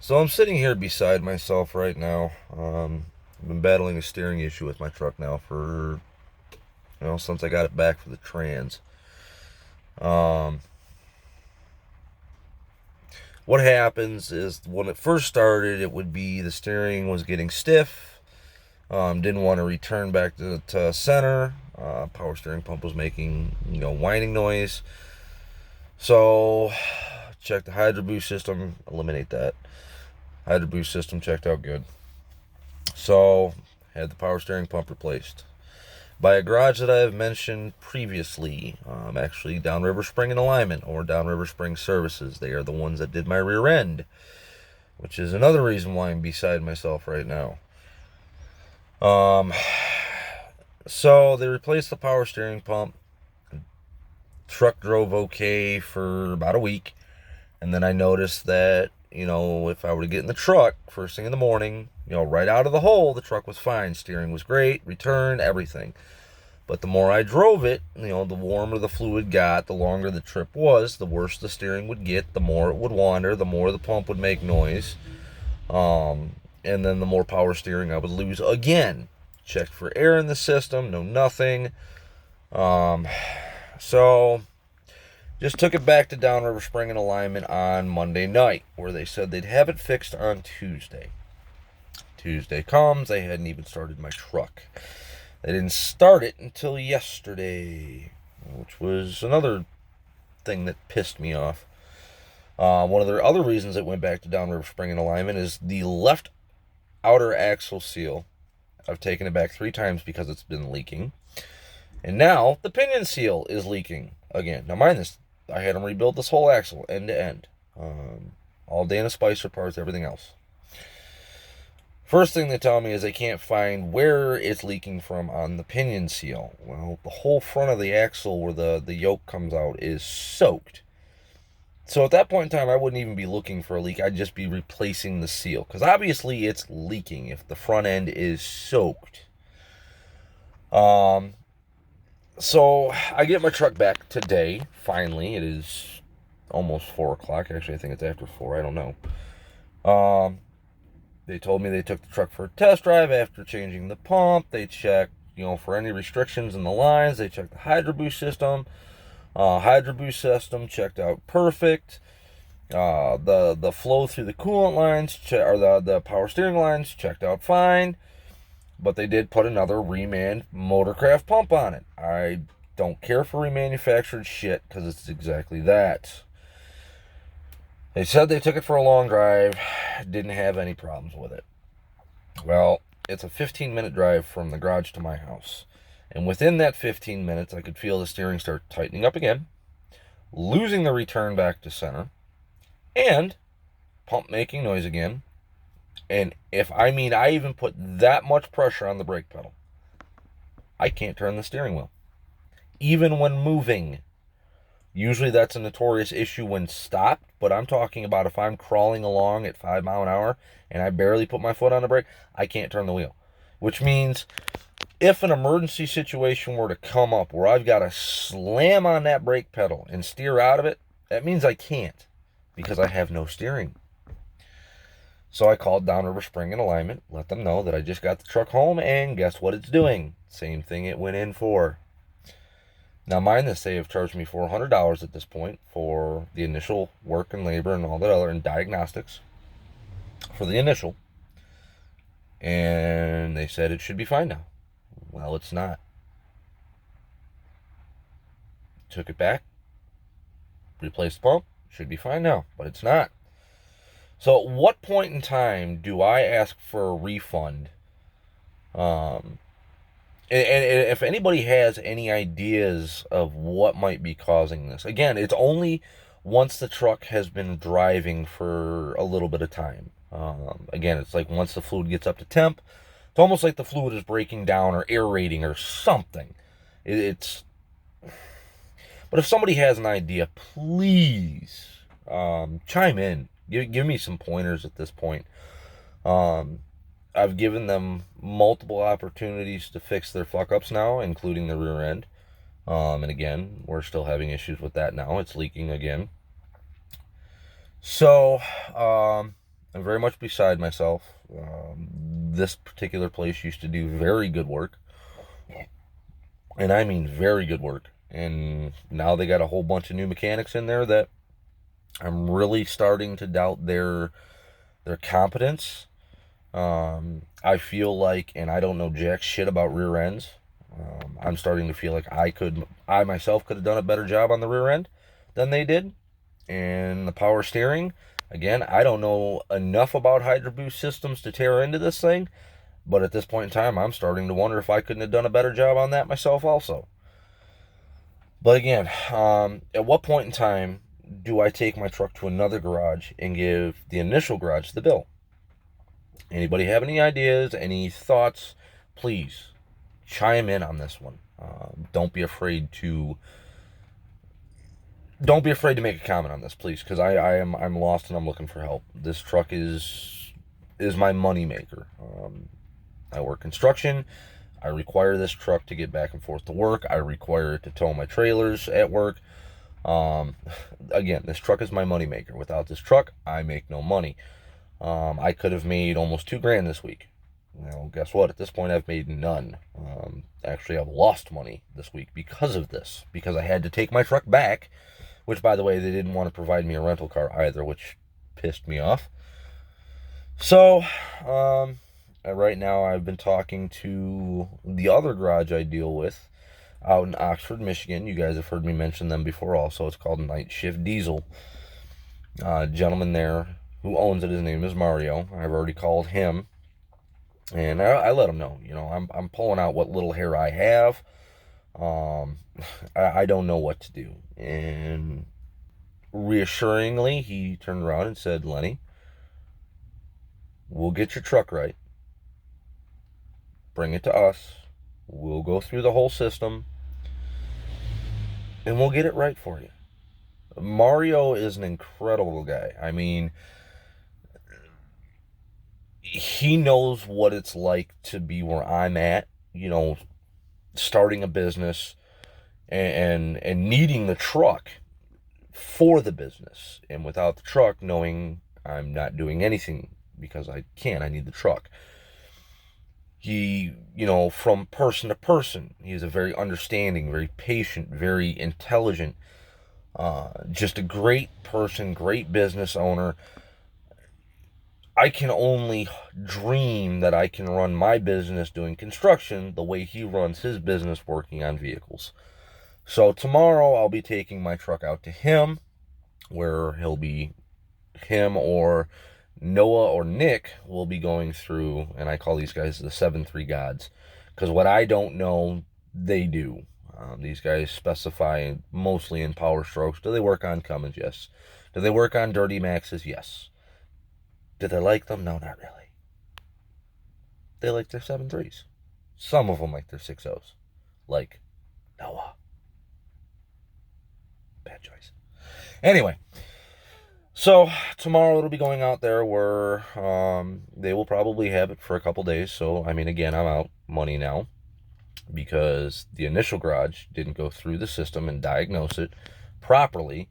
So I'm sitting here beside myself right now. I've been battling a steering issue with my truck now for, since I got it back for the trans. Um, what happens is when it first started, it would be the steering was getting stiff. Didn't want to return back to center. Power steering pump was making, whining noise. So check the hydro boost system, eliminate that. Hydro boost system checked out good. So had the power steering pump replaced by a garage that I have mentioned previously, actually Downriver Spring and Alignment, or Downriver Spring Services. They are the ones that did my rear end, which is another reason why I'm beside myself right now. Um, so they replaced the power steering pump. Truck drove okay for about a week, and then I noticed that, if I were to get in the truck first thing in the morning, right out of the hole, the truck was fine. Steering was great, return, everything. But the more I drove it, the warmer the fluid got, the longer the trip was, the worse the steering would get, the more it would wander, the more the pump would make noise. And then the more power steering I would lose again. Checked for air in the system, no nothing. So just took it back to Downriver Spring and Alignment on Monday night, where they said they'd have it fixed on Tuesday. Tuesday comes, they hadn't even started my truck. They didn't start it until yesterday, which was another thing that pissed me off. One of the other reasons it went back to Downriver Spring and Alignment is the left outer axle seal. I've taken it back 3 times because it's been leaking. And now the pinion seal is leaking again. Now mind this, I had them rebuild this whole axle end to end. All Dana Spicer parts, everything else. First thing they tell me is they can't find where it's leaking from on the pinion seal. Well, the whole front of the axle where the yoke comes out is soaked. So at that point in time, I wouldn't even be looking for a leak. I'd just be replacing the seal. Because obviously it's leaking if the front end is soaked. So I get my truck back today, finally. It is almost 4 o'clock. Actually, I think it's after 4. I don't know. They told me they took the truck for a test drive after changing the pump. They checked, for any restrictions in the lines. They checked the hydro boost system. Hydro boost system checked out perfect. The flow through the coolant lines, or the power steering lines, checked out fine. But they did put another reman Motorcraft pump on it. I don't care for remanufactured shit because it's exactly that. They said they took it for a long drive, didn't have any problems with it. Well, it's a 15-minute drive from the garage to my house. And within that 15 minutes, I could feel the steering start tightening up again, losing the return back to center, and pump making noise again. And I even put that much pressure on the brake pedal, I can't turn the steering wheel, even when moving. Usually that's a notorious issue when stopped, but I'm talking about if I'm crawling along at 5 miles an hour and I barely put my foot on the brake, I can't turn the wheel. Which means if an emergency situation were to come up where I've got to slam on that brake pedal and steer out of it, that means I can't because I have no steering. So I called Downriver Spring and Alignment, let them know that I just got the truck home, and guess what it's doing? Same thing it went in for. Now mind this, they have charged me $400 at this point for the initial work and labor and all that other, and diagnostics for the initial. And they said it should be fine now. Well, it's not. Took it back, replaced the pump, should be fine now, but it's not. So at what point in time do I ask for a refund? And if anybody has any ideas of what might be causing this, again, it's only once the truck has been driving for a little bit of time. Again, it's like once the fluid gets up to temp, it's almost like the fluid is breaking down or aerating or something. But if somebody has an idea, please chime in. Give me some pointers at this point. I've given them multiple opportunities to fix their fuck-ups now, including the rear end. And again, we're still having issues with that now. It's leaking again. So, I'm very much beside myself. This particular place used to do very good work, and I mean very good work. And now they got a whole bunch of new mechanics in there that I'm really starting to doubt their competence. I feel like, and I don't know jack shit about rear ends. I'm starting to feel like I myself could have done a better job on the rear end than they did. And the power steering, again, I don't know enough about Hydro Boost systems to tear into this thing, but at this point in time, I'm starting to wonder if I couldn't have done a better job on that myself also. But again, at what point in time do I take my truck to another garage and give the initial garage the bill? Anybody have any ideas, any thoughts? Please chime in on this one. Don't be afraid to make a comment on this, please, because I'm lost and I'm looking for help. This truck is my money maker. I work construction. I require this truck to get back and forth to work. I require it to tow my trailers at work. Again, this truck is my money maker. Without this truck, I make no money. I could have made almost $2,000 this week. Well, guess what? At this point, I've made none. Actually, I've lost money this week because of this, because I had to take my truck back, which, by the way, they didn't want to provide me a rental car either, which pissed me off. So, right now I've been talking to the other garage I deal with out in Oxford, Michigan. You guys have heard me mention them before also. It's called Night Shift Diesel. Gentleman there who owns it, his name is Mario. I've already called him, and I let him know, I'm pulling out what little hair I have. I don't know what to do. And reassuringly, he turned around and said, Lenny, we'll get your truck right. Bring it to us. We'll go through the whole system, and we'll get it right for you. Mario is an incredible guy. I mean, he knows what it's like to be where I'm at, starting a business and needing the truck for the business. And without the truck, knowing I'm not doing anything because I need the truck. He, from person to person, he's a very understanding, very patient, very intelligent, just a great person, great business owner. I can only dream that I can run my business doing construction the way he runs his business working on vehicles. So tomorrow I'll be taking my truck out to him, where him or Noah or Nick will be going through, and I call these guys the 7-3 gods, because what I don't know, they do. These guys specify mostly in power strokes. Do they work on Cummins? Yes. Do they work on Dirty Maxes? Yes. Do they like them? No, not really. They like their 7-3s. Some of them like their 6-0s. Like Noah. Bad choice. Anyway, so tomorrow it'll be going out there where they will probably have it for a couple days. So, I mean, again, I'm out money now because the initial garage didn't go through the system and diagnose it properly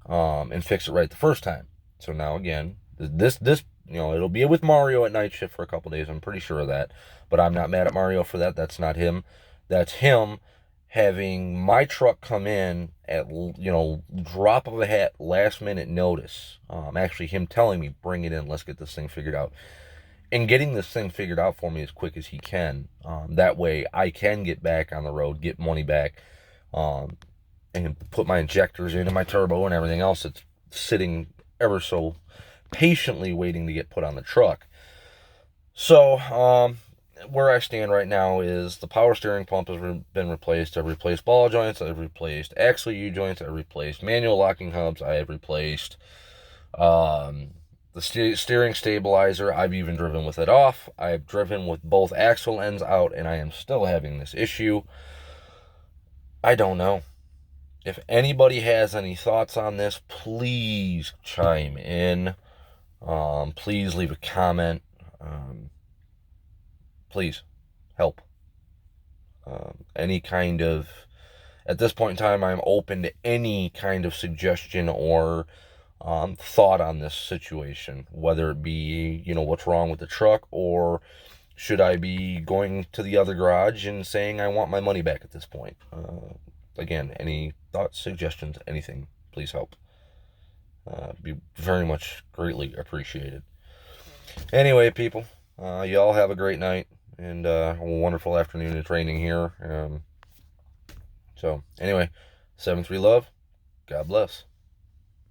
and fix it right the first time. So now, again, this it'll be with Mario at night shift for a couple days. I'm pretty sure of that. But I'm not mad at Mario for that. That's not him. That's him having my truck come in at, drop of a hat, last minute notice. Actually, him telling me, bring it in, let's get this thing figured out. And getting this thing figured out for me as quick as he can. That way I can get back on the road, get money back, and put my injectors into my turbo and everything else that's sitting ever so patiently waiting to get put on the truck. So, where I stand right now is the power steering pump has been replaced. I've replaced ball joints. I've replaced axle U-joints. I've replaced manual locking hubs. I have replaced the steering stabilizer. I've even driven with it off. I've driven with both axle ends out, and I am still having this issue. I don't know. If anybody has any thoughts on this, please chime in. Please leave a comment. Please help. Any kind of, at this point in time, I'm open to any kind of suggestion or thought on this situation, whether it be, what's wrong with the truck, or should I be going to the other garage and saying I want my money back at this point. Again, any thoughts, suggestions, anything, please help. Be very much greatly appreciated. Anyway, people, y'all have a great night and a wonderful afternoon. It's raining here. So, anyway, 7-3 love. God bless.